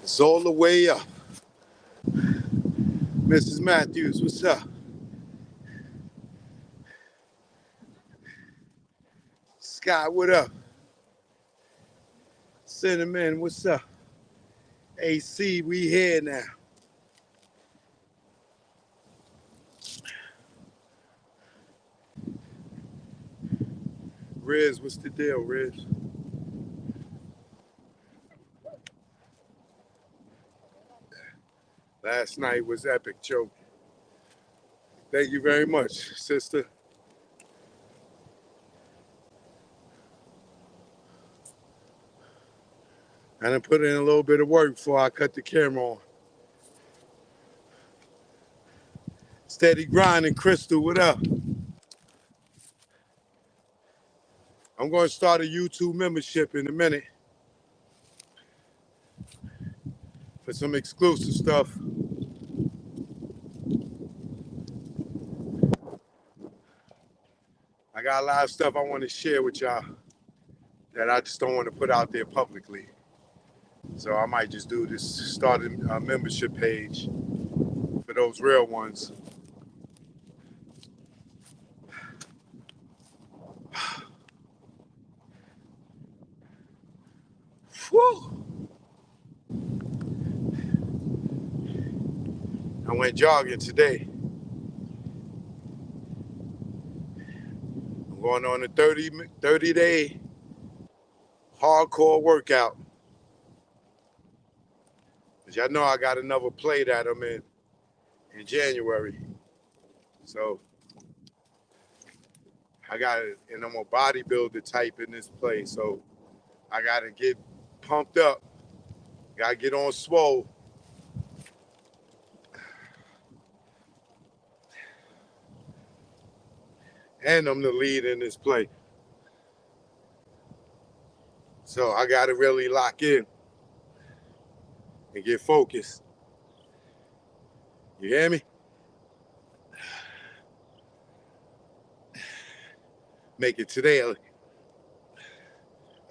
It's all the way up. Mrs. Matthews, what's up? Scott, what up? Cinnamon, what's up? AC, we here now. Riz, what's the deal, Riz? Last night was epic, Joe. Thank you very much, sister. I done put in a little bit of work before I cut the camera on. Steady grinding, Crystal, what up? I'm going to start a YouTube membership in a minute for some exclusive stuff. I got a lot of stuff I want to share with y'all that I just don't want to put out there publicly. So I might just do this, start a membership page for those real ones. Whew. I went jogging today. I'm going on a 30-day hardcore workout. Because y'all know I got another play that I'm in January. So I got it, and I'm a bodybuilder type in this play. So I got to get pumped up. Got to get on swole. And I'm the lead in this play. So I got to really lock in and get focused. You hear me? Make it today a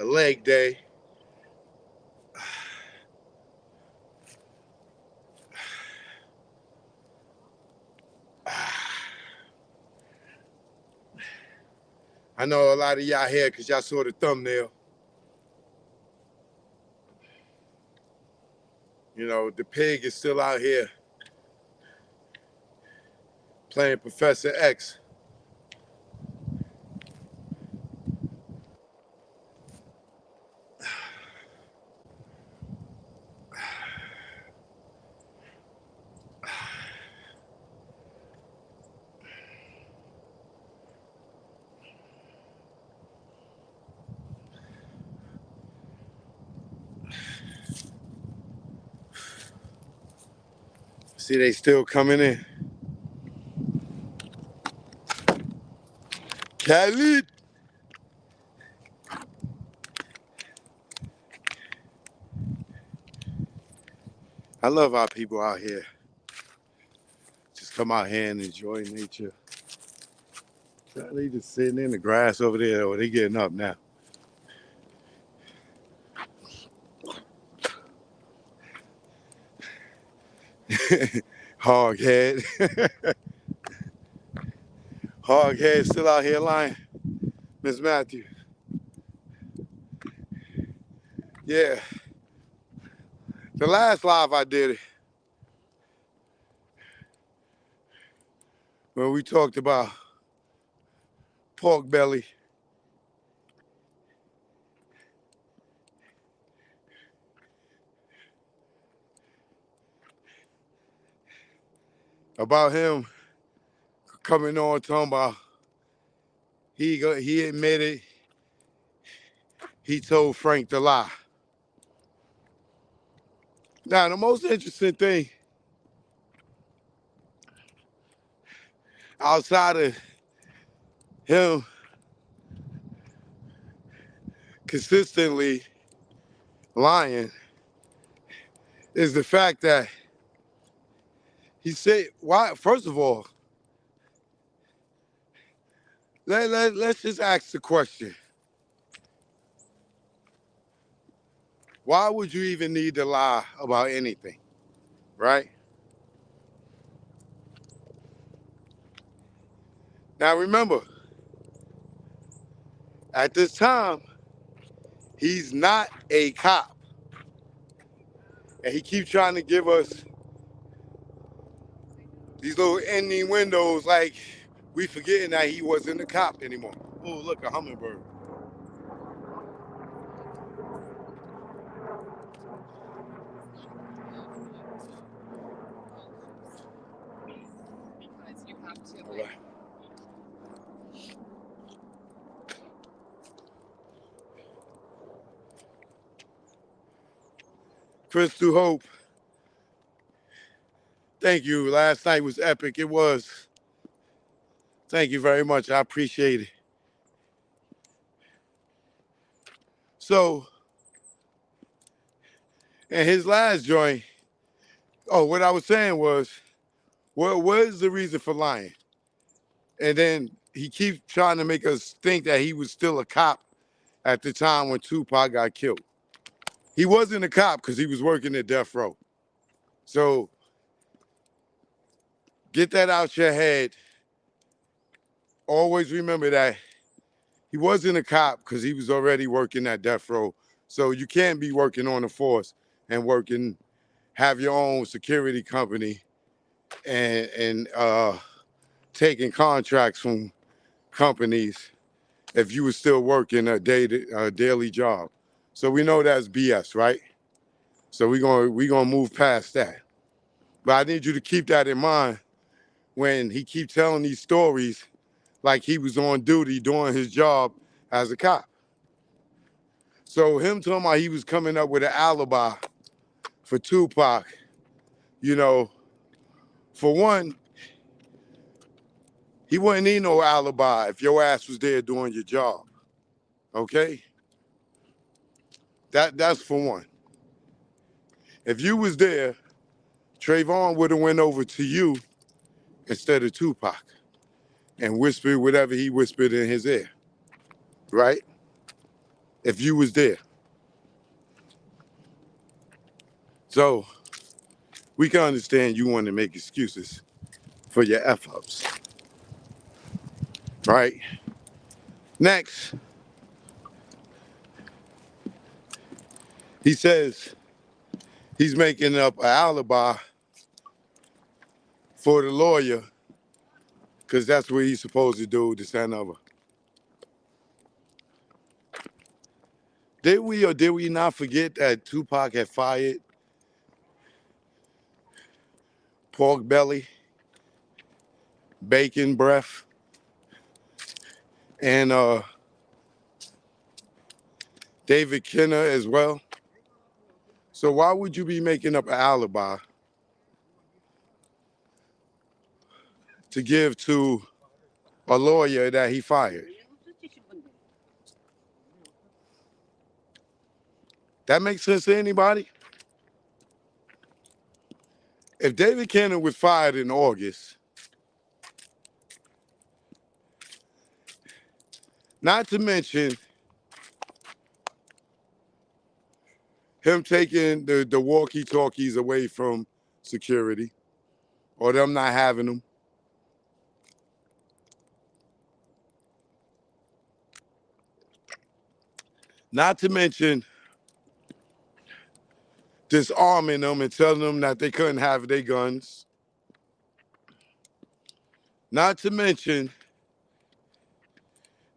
leg day. I know a lot of y'all here because y'all saw the thumbnail. You know, the pig is still out here playing Professor X. See, they still coming in. Khalid. I love our people out here. Just come out here and enjoy nature. They just sitting in the grass over there, or they getting up now. Hog head. Hog head still out here lying. Miss Matthew. Yeah. The last live I did when we talked about pork belly. About him coming on talking about he admitted he told Frank the lie. Now the most interesting thing outside of him consistently lying is the fact that he said, why, first of all, let's just ask the question. Why would you even need to lie about anything, right? Now remember, at this time, he's not a cop. And he keeps trying to give us these little ending windows like we forgetting that he wasn't a cop anymore. Oh, look, a hummingbird. All right. Crystal Hope, thank you. Last night was epic. It was. Thank you very much. I appreciate it. So, in his last joint, what I was saying was, what is the reason for lying? And then he keeps trying to make us think that he was still a cop at the time when Tupac got killed. He wasn't a cop because he was working at death row. So get that out your head. Always remember that he wasn't a cop because he was already working at death row. So you can't be working on the force and have your own security company and taking contracts from companies if you were still working a daily job. So we know that's BS, right? So we're gonna move past that. But I need you to keep that in mind when he keeps telling these stories like he was on duty doing his job as a cop. So him talking about he was coming up with an alibi for Tupac, you know, for one, he wouldn't need no alibi if your ass was there doing your job. Okay? That's for one. If you was there, Trayvon would have went over to you instead of Tupac and whispered whatever he whispered in his ear. Right? If you was there. So we can understand you want to make excuses for your F-ups. Right? Next, he says he's making up an alibi for the lawyer because that's what he's supposed to do, this and other. Did we or did we not forget that Tupac had fired Pork Belly, Bacon Breath, and David Kenner as well? So why would you be making up an alibi to give to a lawyer that he fired. That makes sense to anybody? If David Cannon was fired in August, not to mention him taking the walkie-talkies away from security, or them not having them, not to mention disarming them and telling them that they couldn't have their guns, not to mention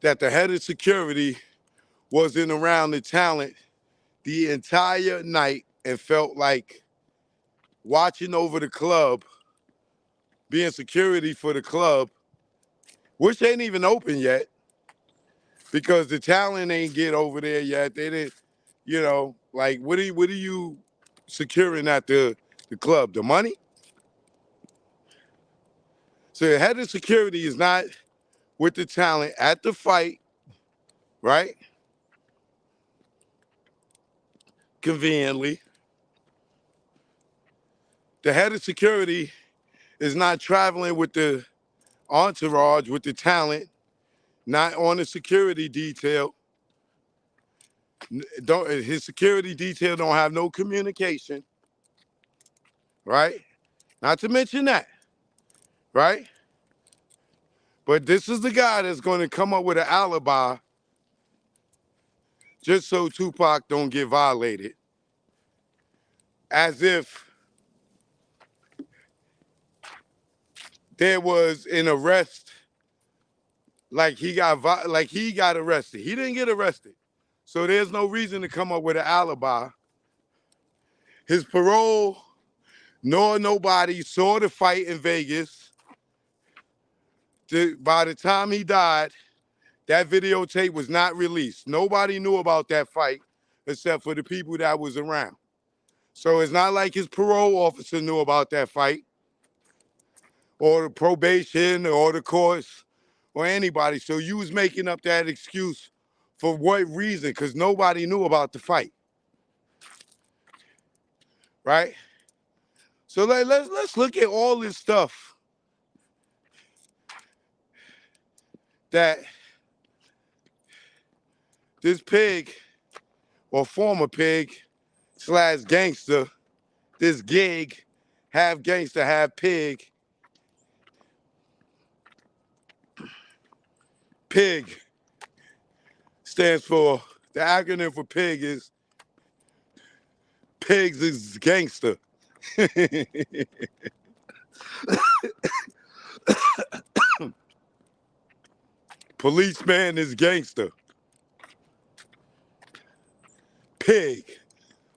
that the head of security wasn't around the talent the entire night and felt like watching over the club, being security for the club, which ain't even open yet because the talent ain't get over there yet. They didn't, like what are you securing at the club? The money? So the head of security is not with the talent at the fight, right? Conveniently. The head of security is not traveling with the entourage, with the talent, not on the security detail. His security detail don't have no communication, right? Not to mention that, right? But this is the guy that's going to come up with an alibi just so Tupac don't get violated. As if there was an arrest, like he got arrested. He didn't get arrested. So there's no reason to come up with an alibi. His parole, nor nobody saw the fight in Vegas. By the time he died, that videotape was not released. Nobody knew about that fight except for the people that was around. So it's not like his parole officer knew about that fight, or the probation, or the courts, or anybody. So you was making up that excuse for what reason? Because nobody knew about the fight, right? So let's look at all this stuff that this pig, or former pig / gangster, this gig, half gangster, half pig. Pig stands for, the acronym for pig is pigs is gangster. Policeman is gangster. Pig.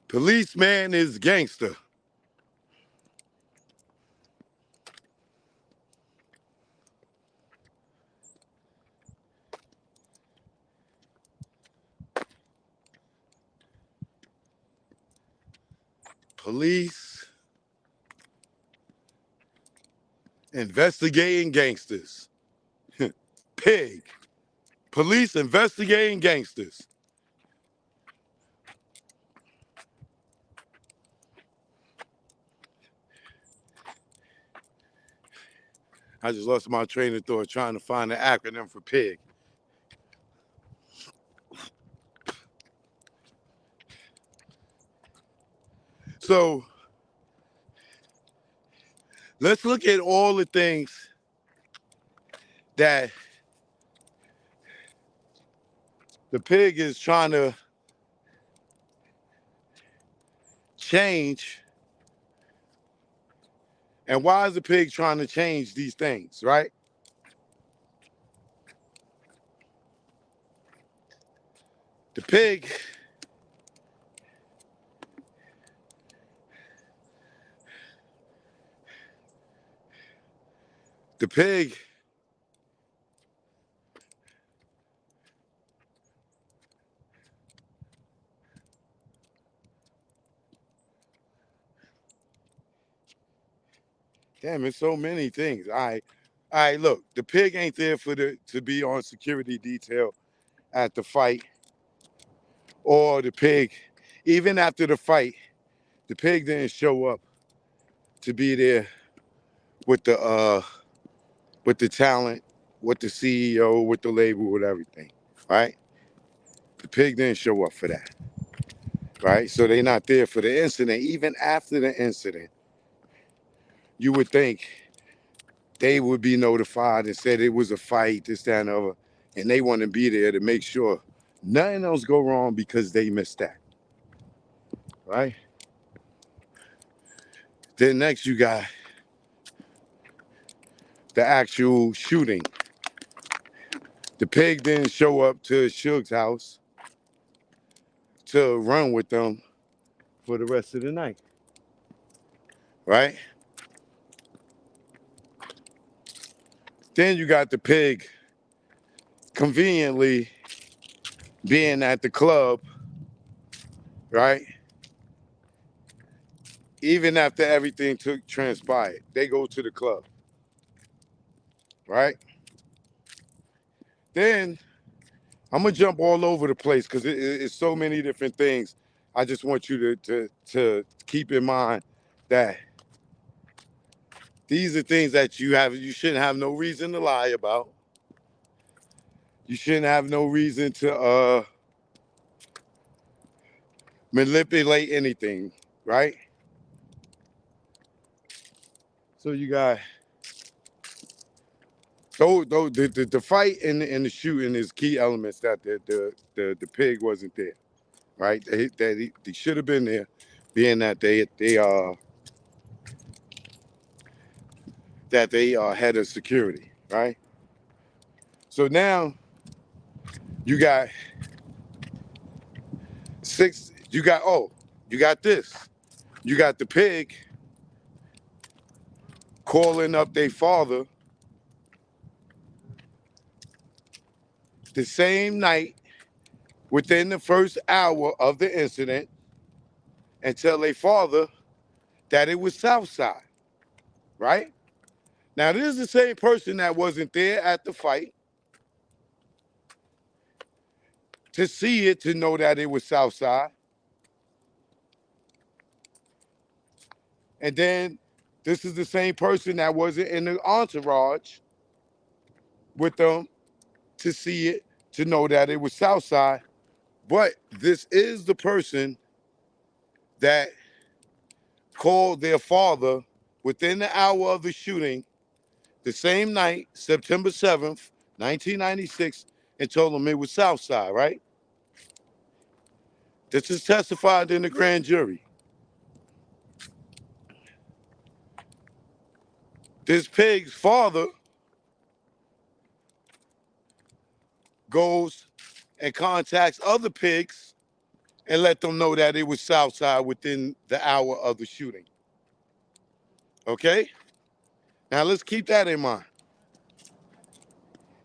Policeman is gangster. Police investigating gangsters. Pig. Police investigating gangsters. I just lost my train of thought trying to find the acronym for pig. So let's look at all the things that the pig is trying to change. And why is the pig trying to change these things, right? The pig the pig damn, it's so many things. All right, look, the pig ain't there to be on security detail at the fight, or the pig, even after the fight, the pig didn't show up to be there with the talent, with the CEO, with the label, with everything, right? The pig didn't show up for that, right? So they're not there for the incident. Even after the incident, you would think they would be notified and said it was a fight, this, that, and the other, and they want to be there to make sure nothing else go wrong because they missed that, right? Then next you got the actual shooting. The pig didn't show up to Suge's house to run with them for the rest of the night, right? Then you got the pig conveniently being at the club, right? Even after everything transpired, they go to the club, right? Then I'm gonna jump all over the place because it's so many different things. I just want you to keep in mind that these are things that you shouldn't have no reason to lie about. You shouldn't have no reason to manipulate anything, right? So you got the fight and the shooting is key elements that the pig wasn't there, right? They should have been there, being that they had a security, right? So now you got you got this. You got the pig calling up their father the same night within the first hour of the incident and tell their father that it was Southside, right? Now, this is the same person that wasn't there at the fight to see it, to know that it was Southside. And then this is the same person that wasn't in the entourage with them to see it, to know that it was Southside. But this is the person that called their father within the hour of the shooting the same night, September 7th, 1996, and told him it was Southside, right? This is testified in the grand jury. This pig's father goes and contacts other pigs and let them know that it was Southside within the hour of the shooting. Okay? Now let's keep that in mind.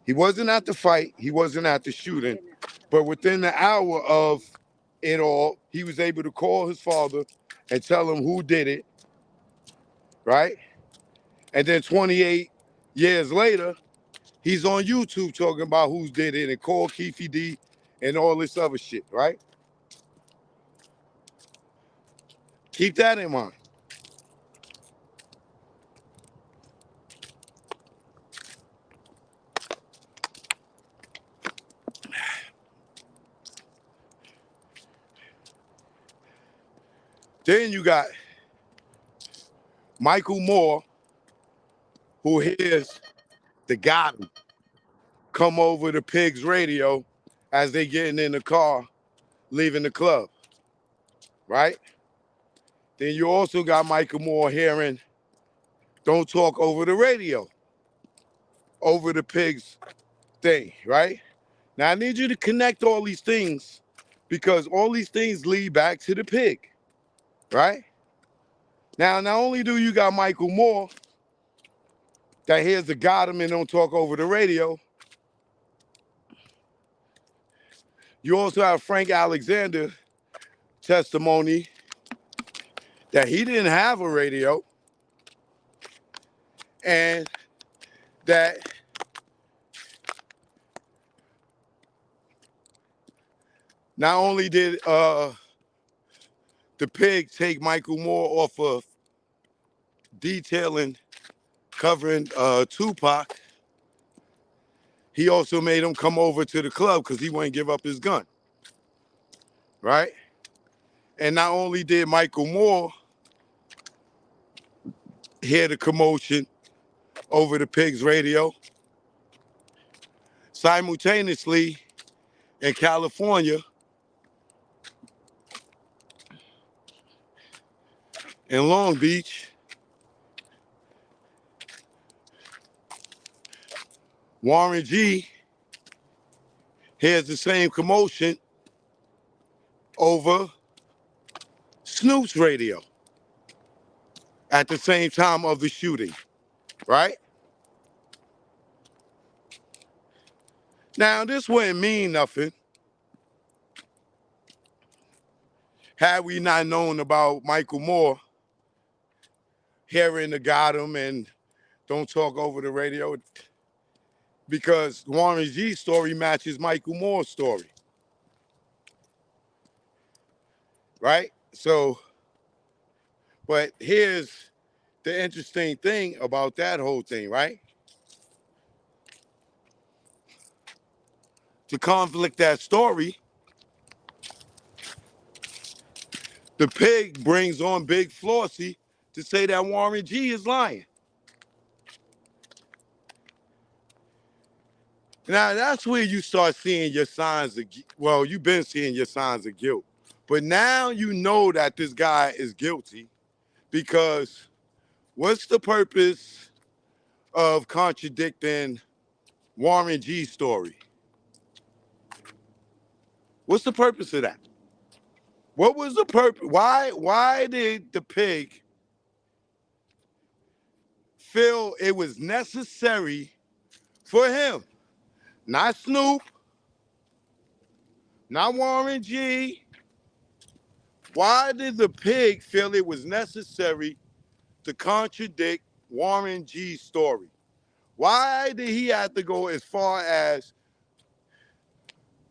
He wasn't at the fight, he wasn't at the shooting, but within the hour of it all, he was able to call his father and tell him who did it, right? And then 28 years later, he's on YouTube talking about who did it and called Keefy D and all this other shit, right? Keep that in mind. Then you got Michael Moore, who hears the got him come over to Pig's radio as they getting in the car, leaving the club, right? Then you also got Michael Moore hearing don't talk over the radio, over the Pig's thing, right? Now I need you to connect all these things because all these things lead back to the pig, right? Now, not only do you got Michael Moore that hears the got him and don't talk over the radio, you also have Frank Alexander testimony that he didn't have a radio and that not only did the pig take Michael Moore off of detailing, covering Tupac, he also made him come over to the club because he wouldn't give up his gun, right? And not only did Michael Moore hear the commotion over the pig's radio, simultaneously in California, in Long Beach, Warren G hears the same commotion over Snoop's radio at the same time of the shooting, right? Now, this wouldn't mean nothing had we not known about Michael Moore hearing the got him and don't talk over the radio, because Warren G's story matches Michael Moore's story, right? So, but here's the interesting thing about that whole thing, right? To conflict that story, the pig brings on Big Flossie to say that Warren G is lying. Now, that's where you start seeing your signs of, well, you've been seeing your signs of guilt. But now you know that this guy is guilty, because what's the purpose of contradicting Warren G's story? What's the purpose of that? What was the purpose? Why did the pig feel it was necessary for him, not Snoop, not Warren G? Why did the pig feel it was necessary to contradict Warren G's story? Why did he have to go as far as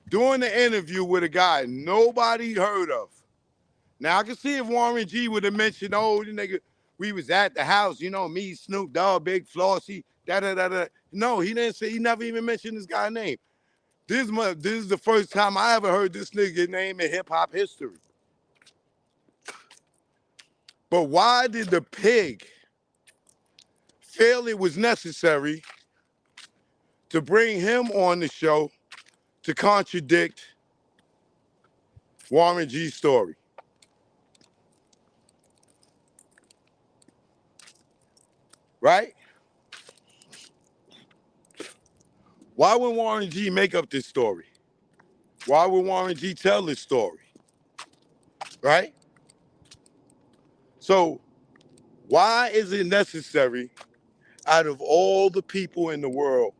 doing the interview with a guy nobody heard of? Now, I can see if Warren G would have mentioned, oh, the nigga, we was at the house, you know, me, Snoop Dogg, Big Flossie, da-da-da-da. No, he didn't say, he never even mentioned this guy's name. This is the first time I ever heard this nigga's name in hip-hop history. But why did the pig feel it was necessary to bring him on the show to contradict Warren G's story? Right? Why would Warren G make up this story? Why would Warren G tell this story? Right? So why is it necessary, out of all the people in the world,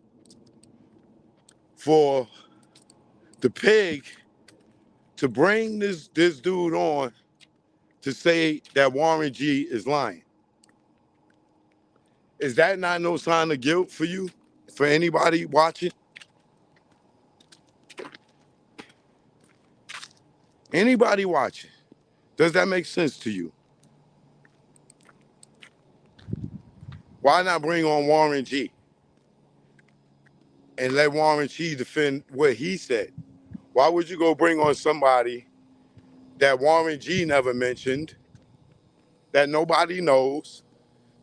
for the pig to bring this dude on to say that Warren G is lying? Is that not no sign of guilt for you? For anybody watching? Anybody watching? Does that make sense to you? Why not bring on Warren G and let Warren G defend what he said? Why would you go bring on somebody that Warren G never mentioned, that nobody knows,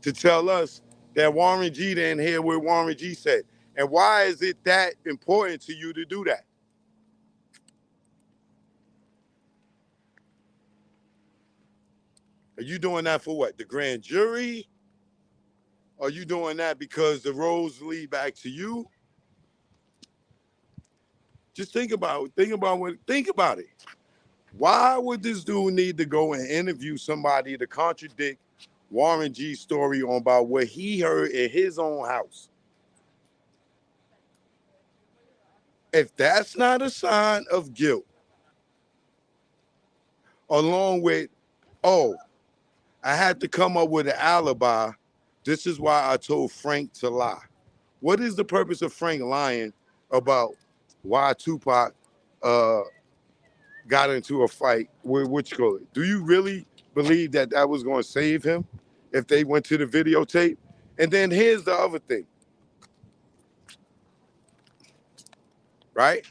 to tell us that Warren G didn't hear what Warren G said? And why is it that important to you to do that? Are you doing that for what? The grand jury? Are you doing that because the roads lead back to you? Just think about it. Why would this dude need to go and interview somebody to contradict Warren G's story on about what he heard in his own house? If that's not a sign of guilt, along with, oh, I had to come up with an alibi, this is why I told Frank to lie. What is the purpose of Frank lying about why Tupac uh, got into a fight with what you call it? Do you really believe that that was going to save him if they went to the videotape? And then here's the other thing, right?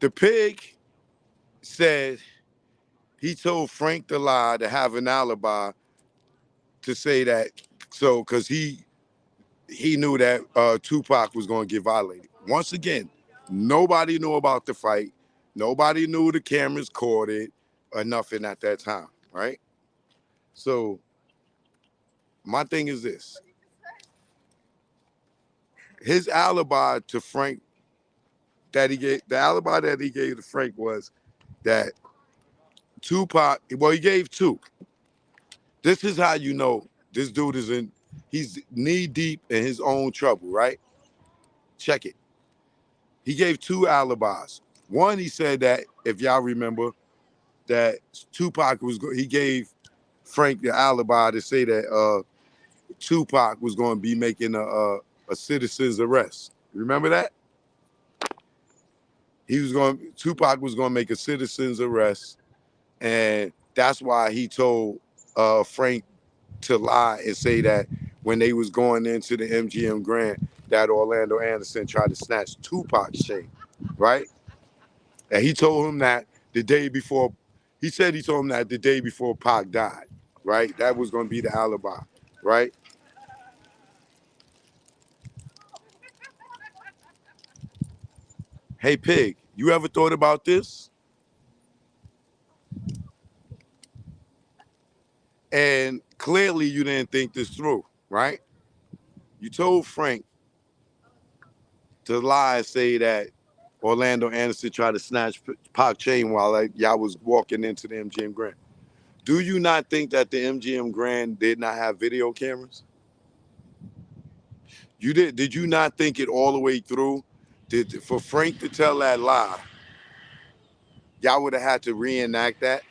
The pig said he told Frank to lie to have an alibi to say that so because he knew that Tupac was going to get violated. Once again, nobody knew about the fight. Nobody knew the cameras caught it or nothing at that time, right? So my thing is this: his alibi to Frank the alibi that he gave to Frank was that Tupac. Well, he gave two. This is how you know this dude he's knee deep in his own trouble, right? Check it. He gave two alibis. One, he said that if y'all remember, that Tupac he gave Frank the alibi to say that Tupac was going to be making a citizen's arrest. Remember that? Tupac was going to make a citizen's arrest, and that's why he told Frank to lie and say that when they was going into the MGM Grand, that Orlando Anderson tried to snatch Tupac's chain, right? And he told him that the day before, he said he told him that the day before Pac died, right? That was going to be the alibi, right? Hey, Pig, you ever thought about this? And clearly you didn't think this through, right? You told Frank to lie and say that Orlando Anderson tried to snatch Pac chain while y'all was walking into the MGM Grand. Do you not think that the MGM Grand did not have video cameras? Did you not think it all the way through? For Frank to tell that lie, y'all would have had to reenact that.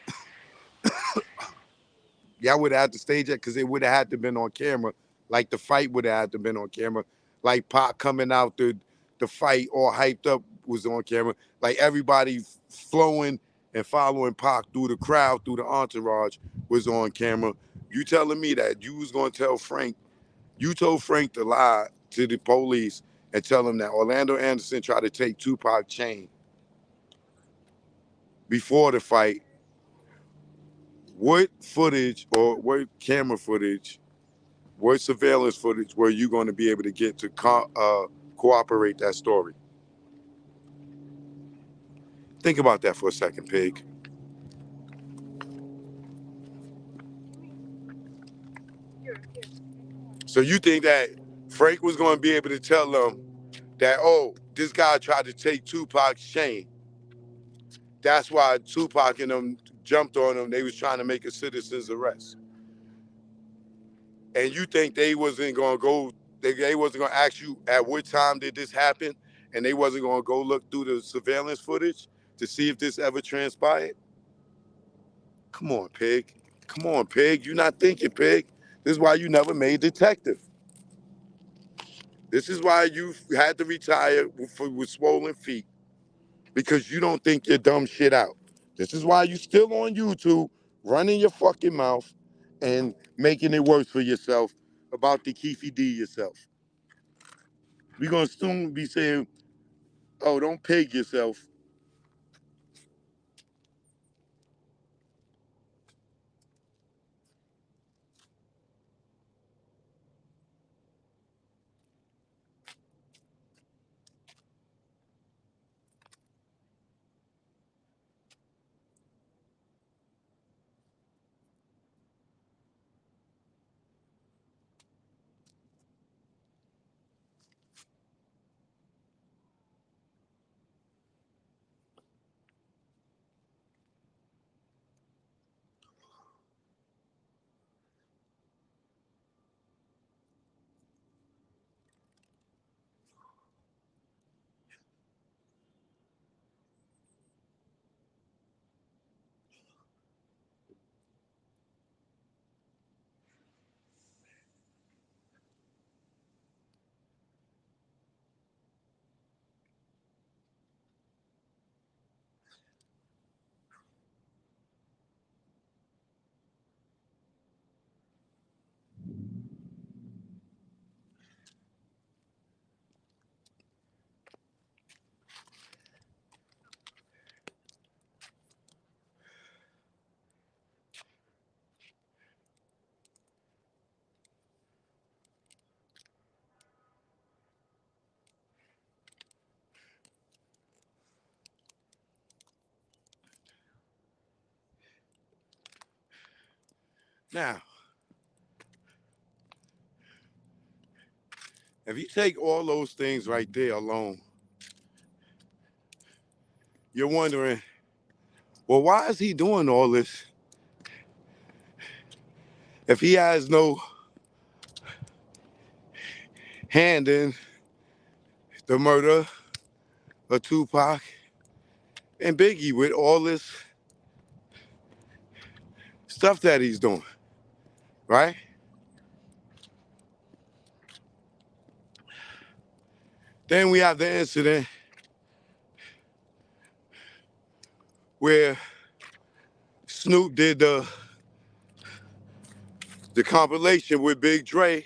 Y'all would have had to stage it because it would have had to been on camera. Like the fight would have had to been on camera. Like Pac coming out the fight all hyped up was on camera. Like everybody flowing and following Pac through the crowd, through the entourage was on camera. You telling me that you was gonna tell Frank, you told Frank to lie to the police and tell him that Orlando Anderson tried to take Tupac chain before the fight. What footage or what camera footage, what surveillance footage were you going to be able to get to cooperate that story? Think about that for a second, Pig. So you think that Frank was going to be able to tell them that, oh, this guy tried to take Tupac's chain. That's why Tupac and them jumped on him. They was trying to make a citizen's arrest. And you think they wasn't going to go, they wasn't going to ask you at what time did this happen? And they wasn't going to go look through the surveillance footage to see if this ever transpired? Come on, Pig. Come on, Pig. You're not thinking, Pig. This is why you never made detective. This is why you had to retire with swollen feet, because you don't think your dumb shit out. This is why you still on YouTube running your fucking mouth and making it worse for yourself about the Keefy D yourself. We're going to soon be saying, oh, don't pig yourself. Now, if you take all those things right there alone, you're wondering, well, why is he doing all this if he has no hand in the murder of Tupac and Biggie with all this stuff that he's doing, right? Then we have the incident where Snoop did the compilation with Big Dre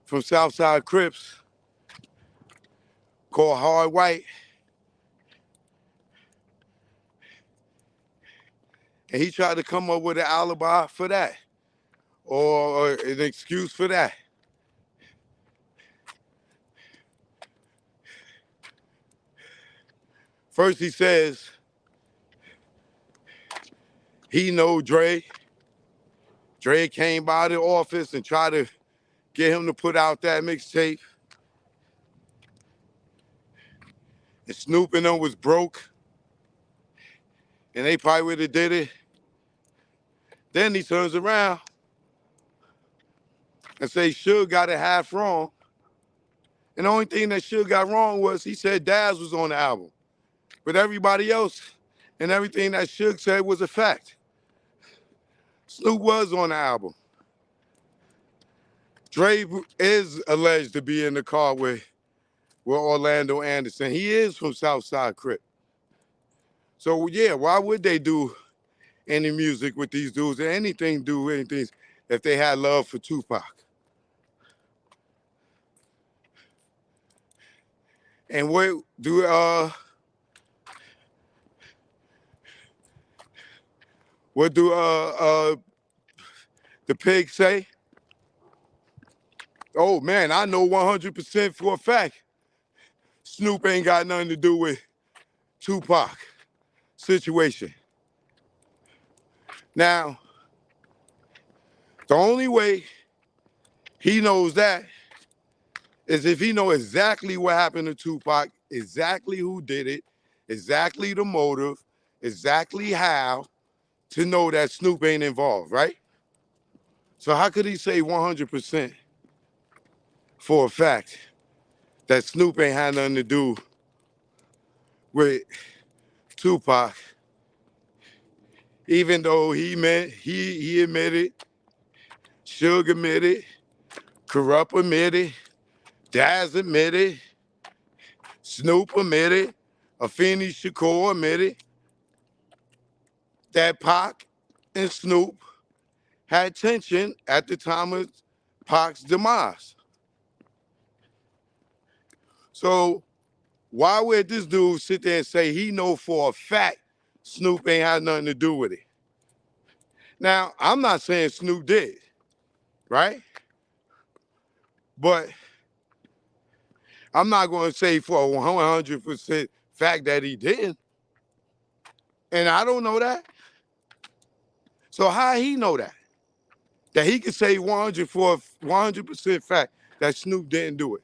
from Southside Crips called Hard White, and he tried to come up with an alibi for that or an excuse for that. First he says he know Dre. Dre came by the office and tried to get him to put out that mixtape. And Snoop and them was broke. And they probably would have did it. Then he turns around and says Suge got it half wrong. And the only thing that Suge got wrong was he said Daz was on the album. But everybody else and everything that Suge said was a fact. Snoop was on the album. Dre is alleged to be in the car with Orlando Anderson. He is from Southside Crip. So yeah, why would they do any music with these dudes or anything if they had love for Tupac? And what do the pig say? Oh man, I know 100% for a fact Snoop ain't got nothing to do with Tupac situation. Now, the only way he knows that is if he know exactly what happened to Tupac, exactly who did it, exactly the motive, exactly how, to know that Snoop ain't involved, right? So how could he say 100% for a fact that Snoop ain't had nothing to do with Tupac, even though he admitted, Suge admitted, Corrupt admitted, Daz admitted, Snoop admitted, Afeni Shakur admitted that Pac and Snoop had tension at the time of Pac's demise. So why would this dude sit there and say he know for a fact Snoop ain't had nothing to do with it? Now, I'm not saying Snoop did, right? But I'm not going to say for a 100% fact that he did. And I don't know that. So how he know that? That he could say 100% fact that Snoop didn't do it.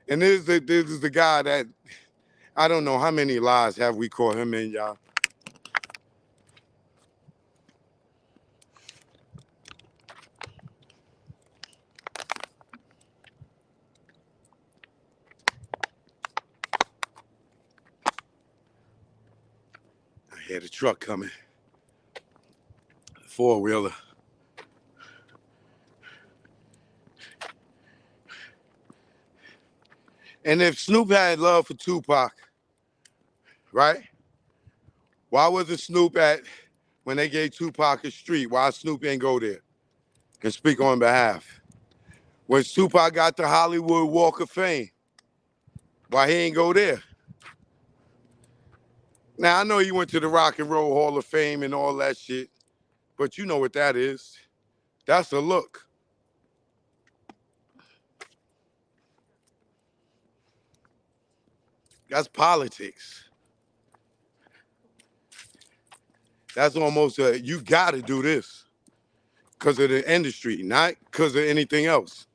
And this is the guy that, I don't know how many lies have we caught him in, y'all. I hear the truck coming. Four-wheeler. And if Snoop had love for Tupac, right? Why wasn't Snoop when they gave Tupac a street? Why Snoop ain't go there and speak on behalf? When Tupac got the Hollywood Walk of Fame, why he ain't go there? Now, I know he went to the Rock and Roll Hall of Fame and all that shit, but you know what that is. That's a look. That's politics. That's almost you got to do this because of the industry, not because of anything else.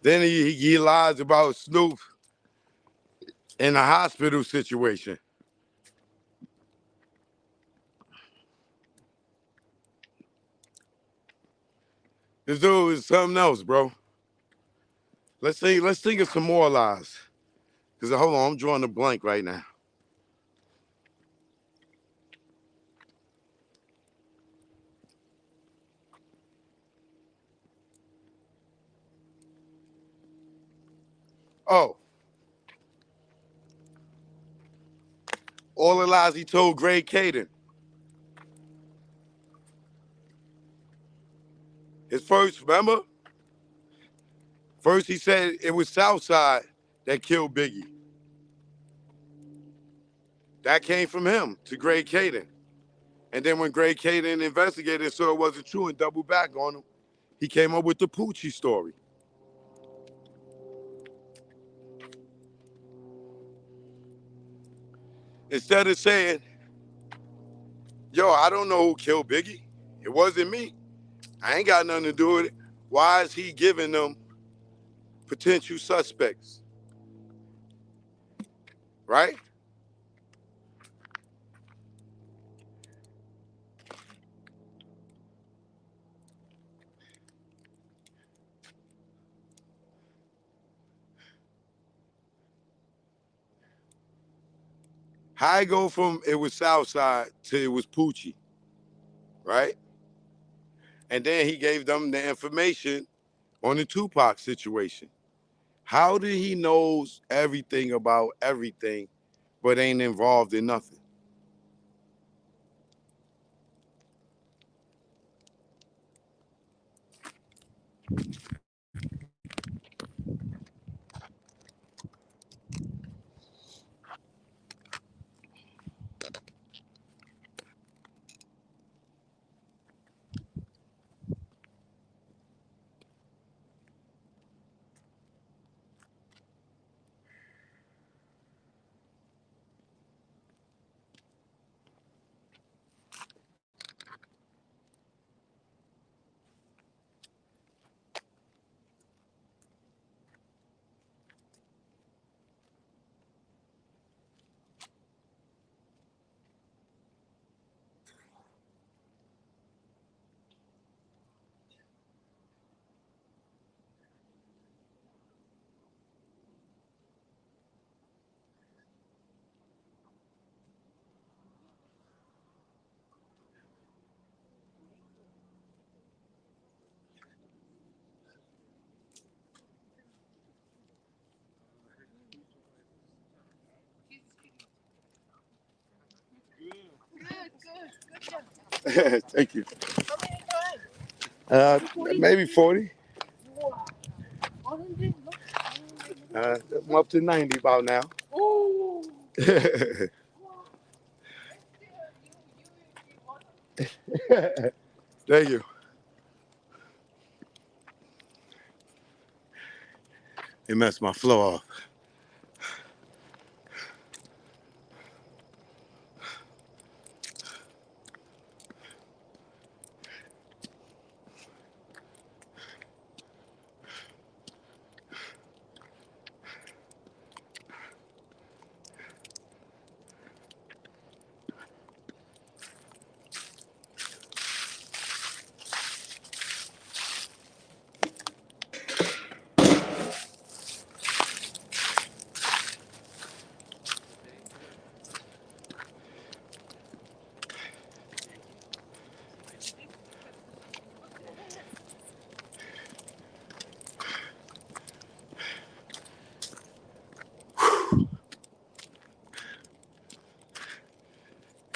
Then he lies about Snoop in a hospital situation. This dude is something else, bro. Let's think of some more lies. Cause hold on, I'm drawing a blank right now. Oh, all the lies he told Greg Caden. His first, remember? First he said it was Southside that killed Biggie. That came from him to Greg Caden. And then when Greg Caden investigated and saw it wasn't true and doubled back on him, he came up with the Poochie story. Instead of saying, yo, I don't know who killed Biggie. It wasn't me. I ain't got nothing to do with it. Why is he giving them potential suspects? Right? How I go from it was Southside to it was Poochie, right? And then he gave them the information on the Tupac situation. How did he knows everything about everything, but ain't involved in nothing? Thank you. Maybe 40. I'm up to 90 about now. Thank you. It messed my flow off.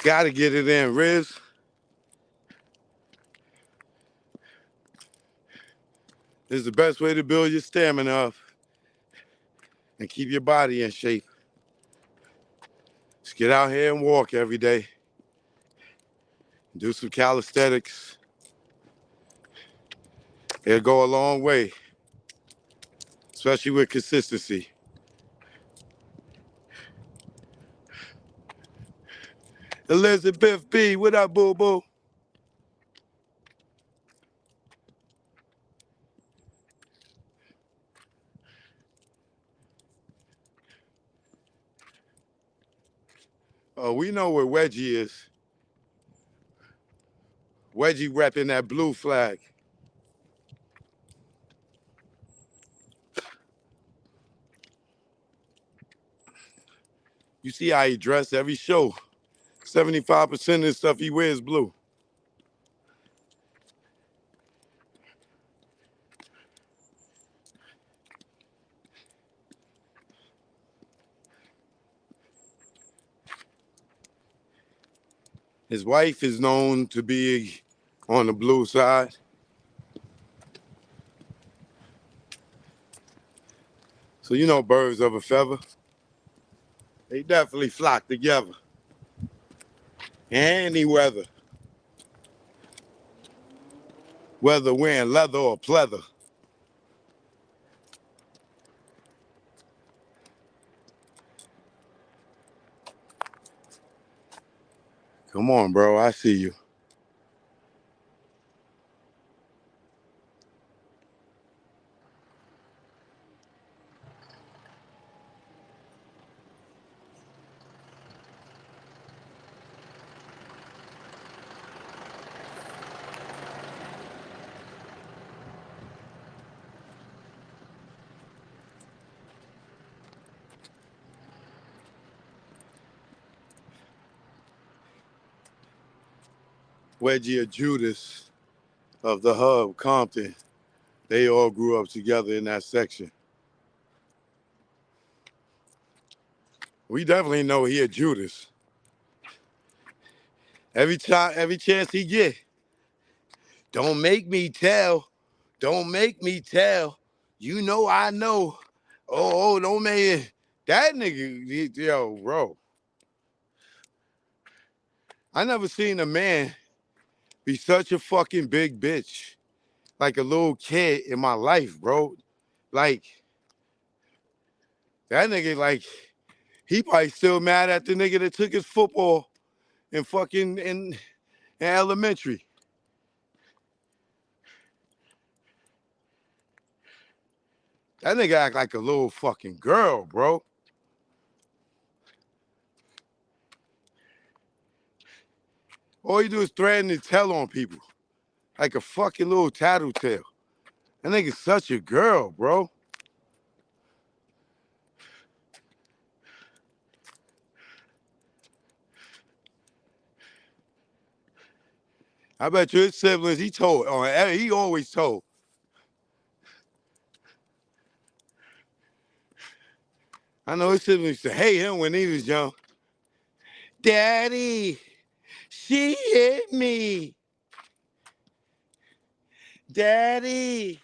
Gotta get it in, Riz. This is the best way to build your stamina up and keep your body in shape. Just get out here and walk every day. Do some calisthenics. It'll go a long way, especially with consistency. Elizabeth B, what up, boo boo? Oh, we know where Reggie is. Reggie repping that blue flag. You see how he dressed every show. 75% of the stuff he wears blue. His wife is known to be on the blue side. So you know birds of a feather. They definitely flock together. Any weather. Whether wearing leather or pleather. Come on, bro. I see you. Wedgie or Judas of the hub, Compton. They all grew up together in that section. We definitely know he a Judas. Every time, every chance he get, don't make me tell. Don't make me tell. You know I know. Don't make it. That nigga, yo, bro. I never seen a man be such a fucking big bitch. Like a little kid in my life, bro. Like, that nigga, like, he probably still mad at the nigga that took his football in fucking in elementary. That nigga act like a little fucking girl, bro. All you do is threaten and tell on people. Like a fucking little tattletale. That nigga's such a girl, bro. I bet you his siblings, he always told. I know his siblings used to hate him when he was young. Daddy, she hit me. Daddy,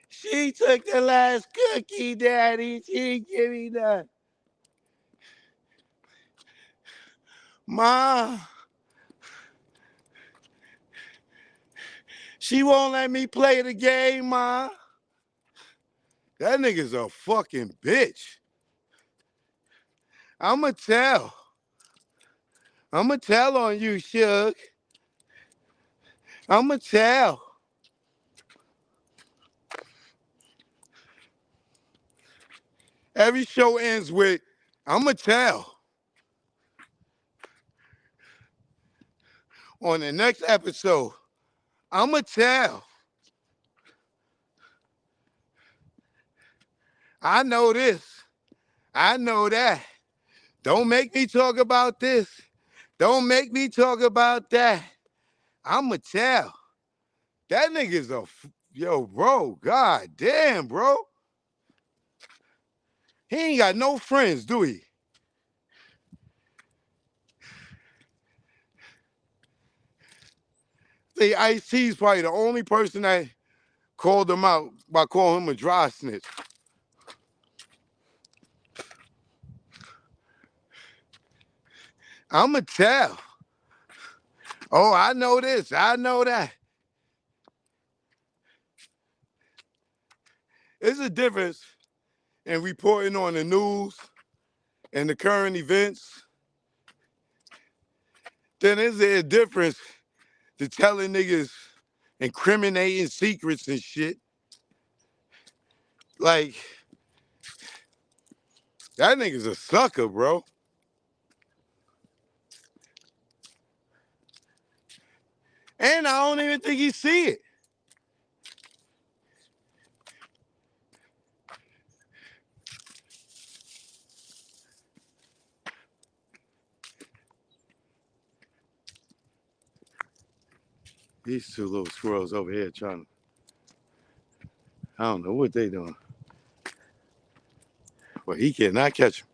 she took the last cookie, Daddy. She didn't give me none. Ma, she won't let me play the game, Ma. That nigga's a fucking bitch. I'ma tell. I'ma tell on you, Suge. I'ma tell. Every show ends with, I'ma tell. On the next episode, I'ma tell. I know this. I know that. Don't make me talk about this. Don't make me talk about that. I'ma tell. That nigga's yo, bro. God damn, bro. He ain't got no friends, do he? See, Ice-T's probably the only person that called him out by calling him a dry snitch. I'ma tell. Oh, I know this. I know that. There's a difference in reporting on the news and the current events. Then there's a difference to telling niggas incriminating secrets and shit. Like, that nigga's a sucker, bro. And I don't even think he see it. These two little squirrels over here trying to, I don't know what they doing. But he cannot catch them.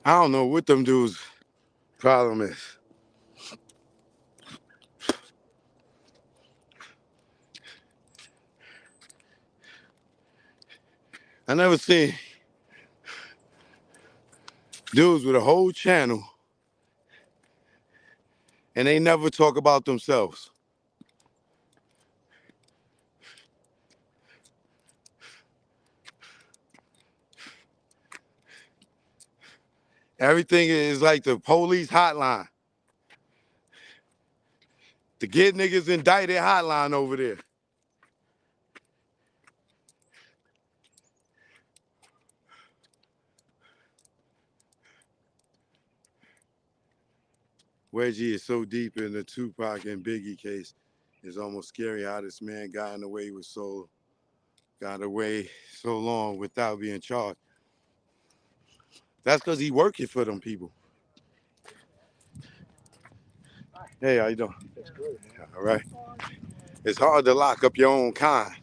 I don't know what them dudes' problem is. I never seen dudes with a whole channel and they never talk about themselves. Everything is like the police hotline. The get niggas indicted hotline over there. Reggie is so deep in the Tupac and Biggie case. It's almost scary how this man got away so long without being charged. That's because he working for them people. Hey, how you doing? That's good. All right. It's hard to lock up your own kind,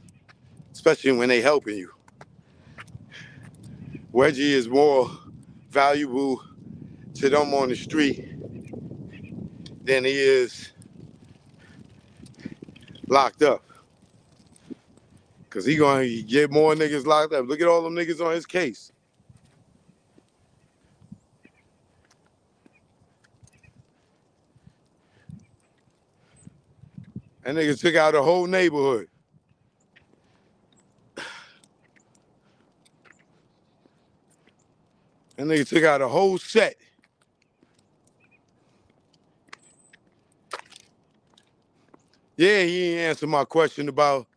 especially when they helping you. Reggie is more valuable to them on the street than he is locked up. Because he going to get more niggas locked up. Look at all them niggas on his case. That nigga took out the whole neighborhood. That nigga took out a whole set. Yeah, he ain't answered my question about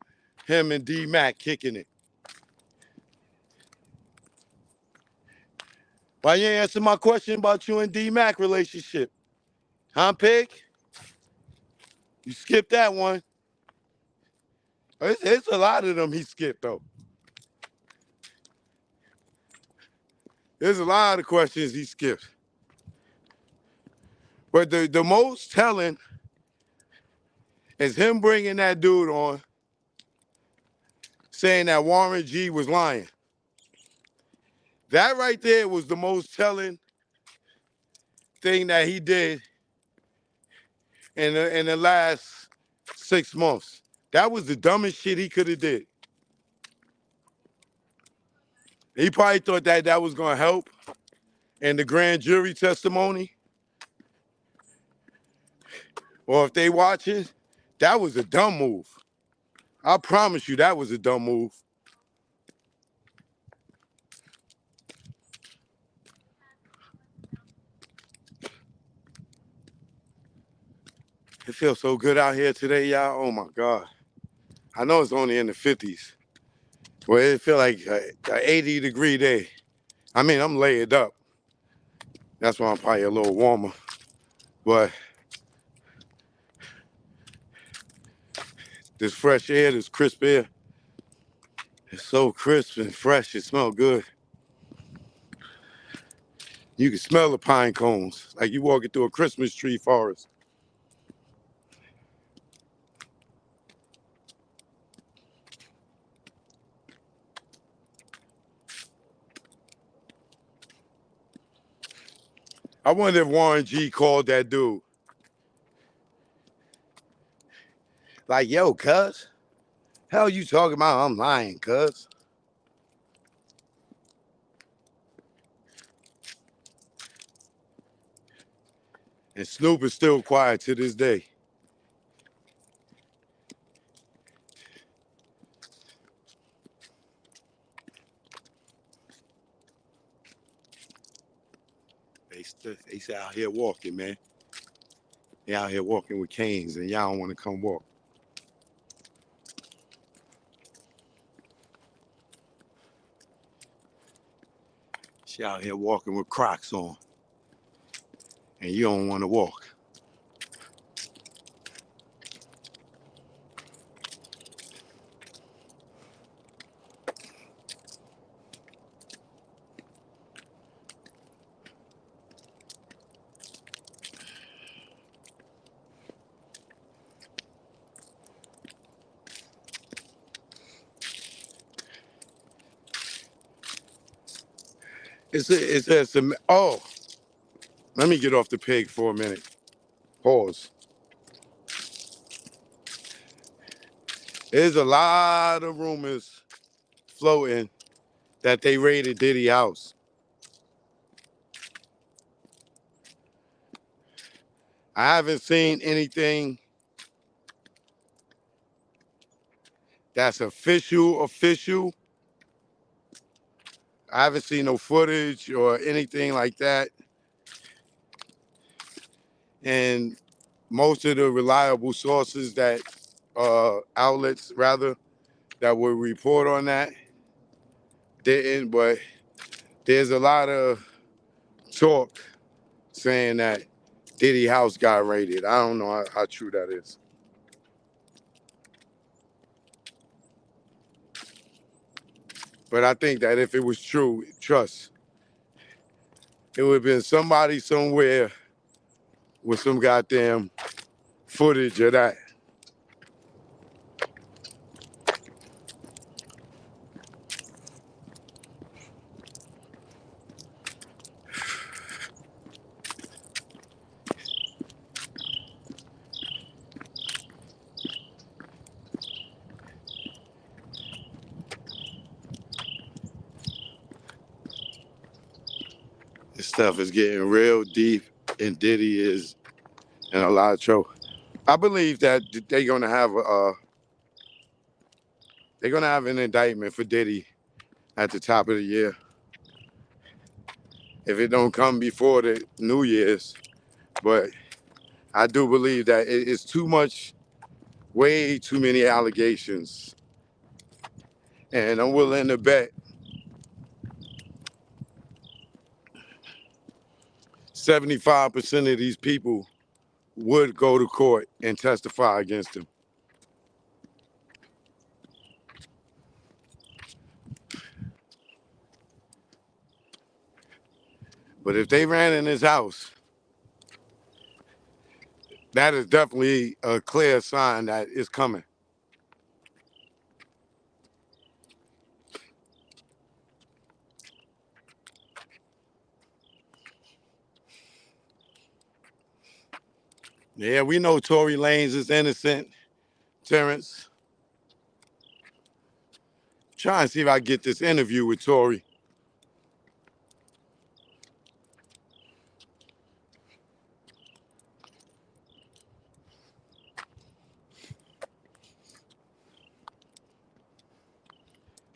him and D-Mac kicking it. Why you ain't answer my question about you and D-Mac relationship? Huh, Pig? You skipped that one. It's a lot of them he skipped, though. There's a lot of questions he skipped. But the most telling is him bringing that dude on, saying that Warren G was lying. That right there was the most telling thing that he did in the last 6 months. That was the dumbest shit he could have did. He probably thought that was gonna help in the grand jury testimony. Or if they watch it, that was a dumb move. I promise you that was a dumb move. It feels so good out here today, y'all. Oh my God. I know it's only in the 50s. Well, it feel like an 80-degree day. I mean, I'm layered up. That's why I'm probably a little warmer. But this fresh air, this crisp air, it's so crisp and fresh. It smells good. You can smell the pine cones like you walking through a Christmas tree forest. I wonder if Warren G called that dude. Like, yo, cuz, hell you talking about? I'm lying, cuz. And Snoop is still quiet to this day. They still out here walking, man. They out here walking with canes, and y'all don't want to come walk. She out here walking with Crocs on, and you don't want to walk. Oh, let me get off the pig for a minute. Pause. There's a lot of rumors floating that they raided Diddy's house. I haven't seen anything that's official. I haven't seen no footage or anything like that. And most of the reliable sources outlets rather, that would report on that didn't, but there's a lot of talk saying that Diddy house got raided. I don't know how true that is. But I think that if it was true, trust, it would have been somebody somewhere with some goddamn footage of that. This stuff is getting real deep, and Diddy is in a lot of trouble. I believe that they're gonna have an indictment for Diddy at the top of the year. If it don't come before the New Year's, but I do believe that it's too much, way too many allegations, and I'm willing to bet 75% of these people would go to court and testify against him. But if they ran in his house, that is definitely a clear sign that it's coming. Yeah, we know Tory Lanez is innocent, Terrence. Try and see if I get this interview with Tory.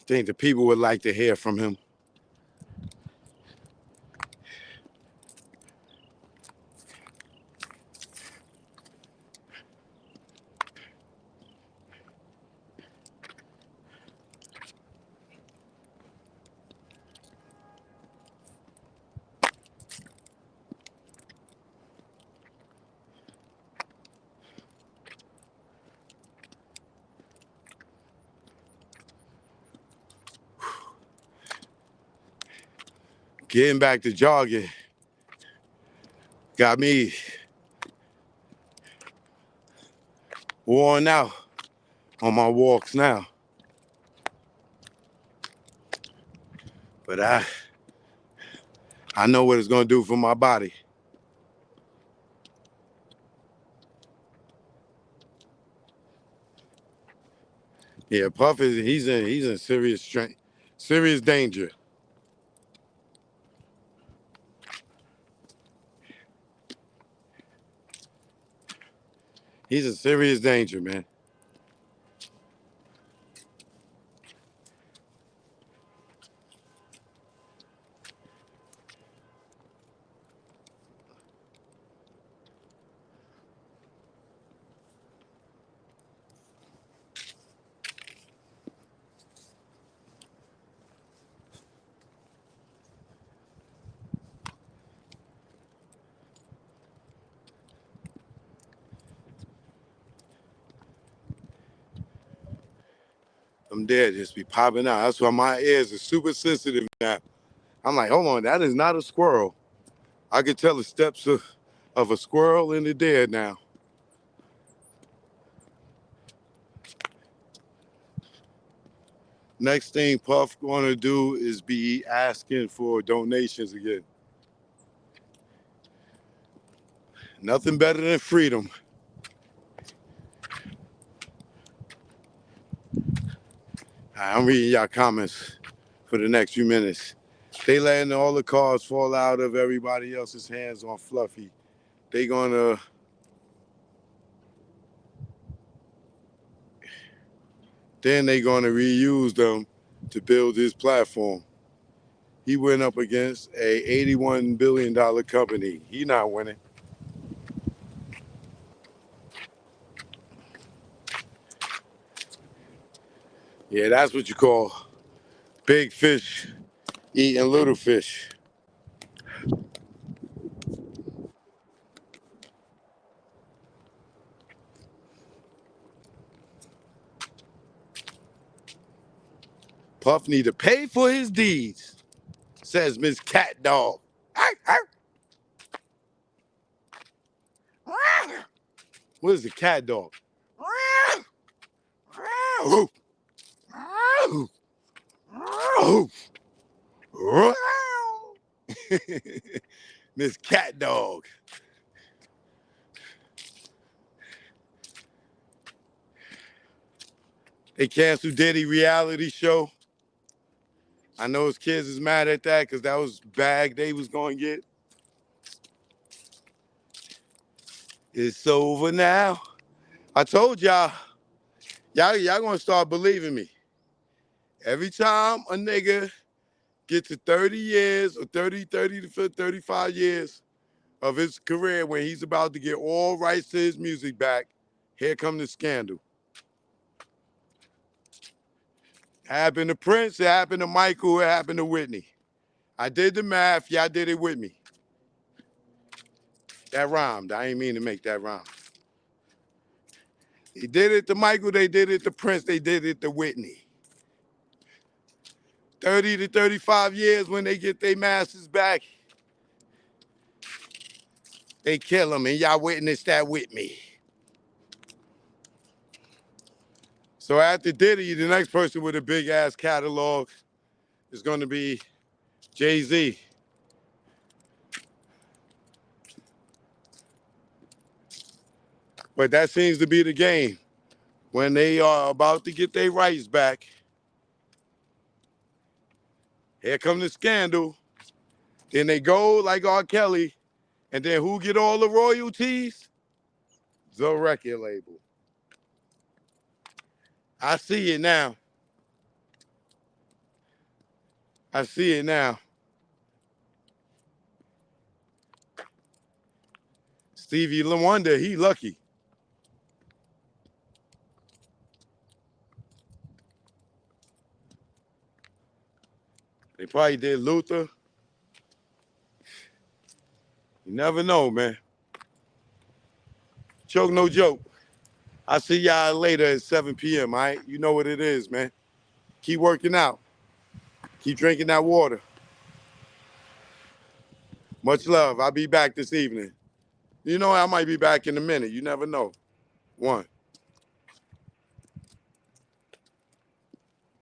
I think the people would like to hear from him. Getting back to jogging got me worn out on my walks now. But I know what it's gonna do for my body. Yeah, Puff he's in serious danger. He's a serious danger, man. I'm dead. Just be popping out. That's why my ears are super sensitive now. I'm like, hold on, that is not a squirrel. I could tell the steps of a squirrel in the dead now. Next thing Puff gonna do is be asking for donations again. Nothing better than freedom. I'm reading y'all comments for the next few minutes. They letting all the cards fall out of everybody else's hands on Fluffy. They gonna reuse them to build his platform. He went up against a $81 billion company. He not winning. Yeah, that's what you call big fish eating little fish. Puff need to pay for his deeds, says Miss Cat Dog. What is a cat dog? Miss Cat Dog. They canceled Diddy reality show. I know his kids is mad at that because that was bag they was going to get. It's over now. I told y'all going to start believing me. Every time a nigga gets to 30 years or 30 to 35 years of his career when he's about to get all rights to his music back, here come the scandal. It happened to Prince, it happened to Michael, it happened to Whitney. I did the math, y'all did it with me. That rhymed, I ain't mean to make that rhyme. They did it to Michael, they did it to Prince, they did it to Whitney. 30 to 35 years when they get their masters back, they kill them, and y'all witnessed that with me. So after Diddy, the next person with a big ass catalog is gonna be Jay-Z. But that seems to be the game. When they are about to get their rights back, here come the scandal. Then they go like R. Kelly, and then who get all the royalties? The record label. I see it now. I see it now. Stevie Wonder, he lucky. They probably did Luther. You never know, man. Joke, no joke. I'll see y'all later at 7 p.m., all right? You know what it is, man. Keep working out. Keep drinking that water. Much love. I'll be back this evening. You know, I might be back in a minute. You never know. One.